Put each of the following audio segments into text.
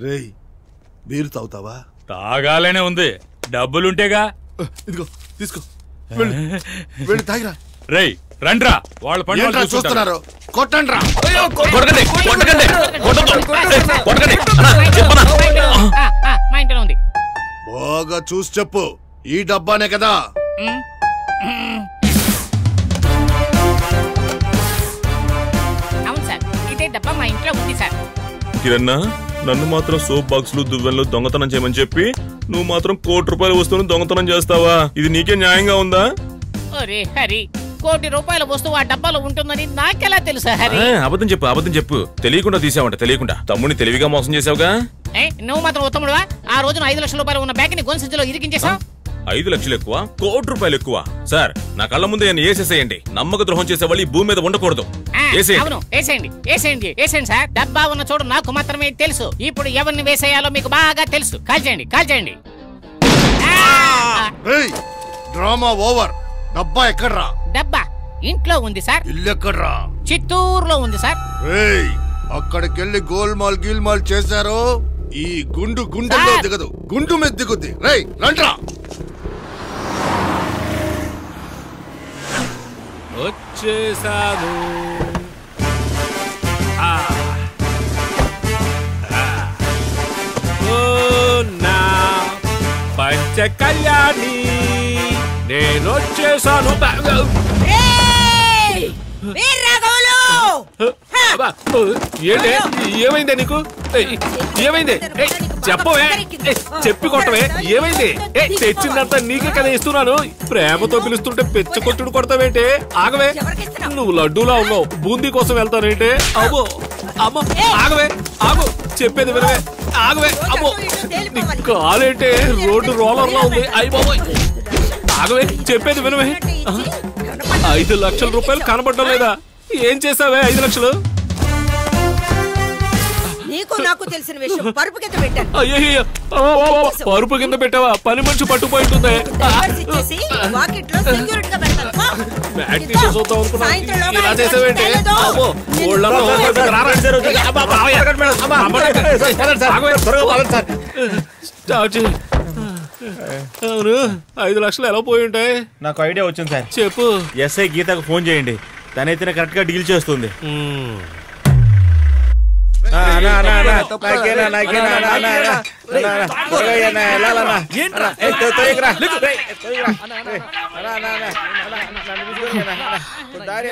రేయ్ బీరు తాగుతావా? తాగాలనే ఉంది, డబ్బులుంటేగా. ఇదిగో తీసుకో, వెళ్ళి తాగిరా. రేయ్ రండ్రా, వాళ్ళ పని చూస్తున్నారు. కొట్టండి రా. బాగా చూసి చెప్పు, ఈ డబ్బానే కదా? అవును సార్, ఇదే డబ్బా మా ఇంట్లో ఉంది సార్. కిరణ్, నన్ను మాత్రం సోప్ బాక్సులు దువ్వెనలు దొంగతనం చేయమని చెప్పి నువ్వు మాత్రం ₹1,00,00,000 వస్తువును దొంగతనం చేస్తావా? ఇది నీకే న్యాయంగా ఉందా? ఒరే హరి, ₹1,00,00,000 వస్తువు ఆ డబ్బాలో ఉంటుందని నాకెలా తెలుసా హరి? అబద్ధం చెప్పు. తెలియకుండా తీసావంట, తెలియకుండా. తమ్ముడిని తెలివిగా మోసం చేసావుగా. నువ్వు మాత్రం ఉత్తముడువా? ఆ రోజున ₹5,00,000 ఉన్న బ్యాగ్ ని గొంతు సంచిలో ఇరికించేసావు. 5 లక్షలు ఎక్కువ, ₹1,00,00,000 ఎక్కువ. సార్, నా కళ్ళ ముందే వేసేసేయండి. నమ్మక ద్రోహం చేసే వాళ్ళు ఈ భూమి మీద ఉండకూడదు. అవును, వేసేయండి సార్. డబ్బా ఉన్న చోటు నాకు మాత్రమే తెలుసు. ఇప్పుడు ఎవరిని వేసేయాలో మీకు బాగా తెలుసు. కాల్చేయండి. Drama over. డబ్బా ఎక్కడ్రా? డబ్బా ఇంట్లో ఉంది సార్. ఇల్లు ఎక్కడ్రా? చిత్తూరులో ఉంది సార్. అక్కడికెళ్ళి గోల్మాల్ గీల్మాల్ చేశారు, ఈ గుండెల్లో దిగదు, గుండు మీద దిగుద్ది. రేయ్ రండ్రా. వచ్చేసాను. పంచ కళ్యాణి, నేను వచ్చేసాను. ఏంటే, ఏమైందే నీకు? ఏమైంది? చెప్పవే, చెప్పి కొట్టవే. ఏమైంది? తెచ్చిందంతా నీకే కదా ఇస్తున్నాను. ప్రేమతో పిలుస్తుంటే పెచ్చ కొట్టుడు కొడతావేంటే? ఆగవే, నువ్వు లడ్డూలా ఉన్నావు. బూందీ కోసం వెళ్తానేంటే? అమ్మో అమ్మో, ఆగవే, ఆగు, చెప్పేది వినవే. ఆగవే, అమ్మో, నీ కాలేంటే రోడ్డు రోలర్లా ఉంది. అయ్య బాబోయ్, ఆగవే, చెప్పేది వినవే. ₹5,00,000 కనబడటం లేదా? ఏం చేసావే 5 లక్షలు? నీకు నాకు తెలిసిన విషయం పరుపు కింద పెట్టాను. అయ్యో, పరుపు కింద పెట్టావా? పని మనిషి పట్టుపోయి ఉంటుంది. అవును, 5 లక్షలు ఎలా పోయి ఉంటాయి? నాకు ఐడియా వచ్చింది సార్. చెప్పు. ఎస్ఐ గీతకు ఫోన్ చేయండి, తనైతే కరెక్ట్ గా డీల్ చేస్తుంది.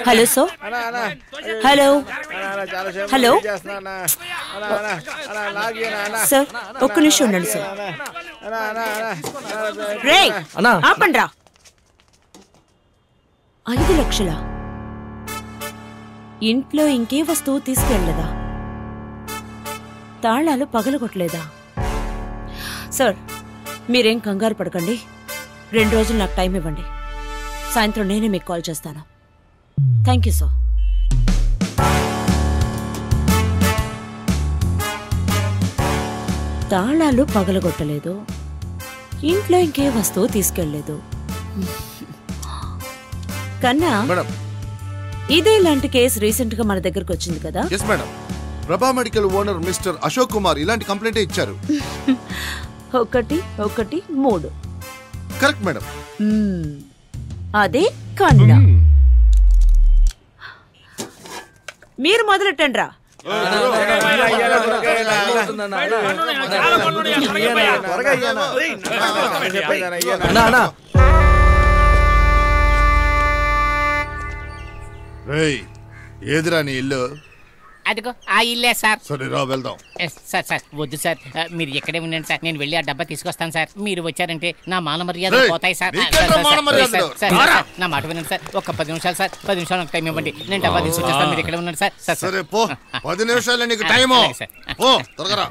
Hello sir. హలో సార్, ఒక్క నిమిషం ఉండండి సార్. ఆపండ్రా. 5 లక్షలా? ఇంట్లో ఇంకే వస్తువు తీసుకెళ్ళలేదా? తాళాలు పగలగొట్టలేదా? సార్, మీరేం కంగారు పడకండి. 2 రోజులు నాకు టైం ఇవ్వండి. సాయంత్రం నేనే మీకు కాల్ చేస్తాను. Thank you sir. తాళాలు పగలగొట్టలేదు, ఇంట్లో ఇంకే వస్తువు తీసుకెళ్లేదు. కన్నా, ఇదే ఇలాంటి కేసు రీసెంట్ గా మన దగ్గరకు వచ్చింది కదా? ప్రభా medical owner mister Ashok Kumar ఇలాంటి కంప్లైంట్ ఇచ్చారు. 1, 3 కరెక్ట్ మేడం. అదే కన్నా. మీరు మొదలెట్టండి రా. ఏదిరా నీ ఇల్లు? అదిగో ఆ ఇల్లే సార్. సరే రా వెళ్దాం. సార్ వద్దు సార్, మీరు ఎక్కడే ఉండండి సార్. నేను వెళ్ళి ఆ డబ్బా తీసుకొస్తాను సార్. మీరు వచ్చారంటే నా మాన మర్యాదలు పోతాయి సార్. నా మాట వినండి సార్. ఒక 10 నిమిషాలు సార్, 10 నిమిషాలు నాకు టైం ఇవ్వండి. నేను డబ్బా తీసుకొచ్చేస్తాను. మీరు ఎక్కడే ఉండండి సార్. సరే పో, 10 నిమిషాలు నీకు టైం. త్వరగా రా.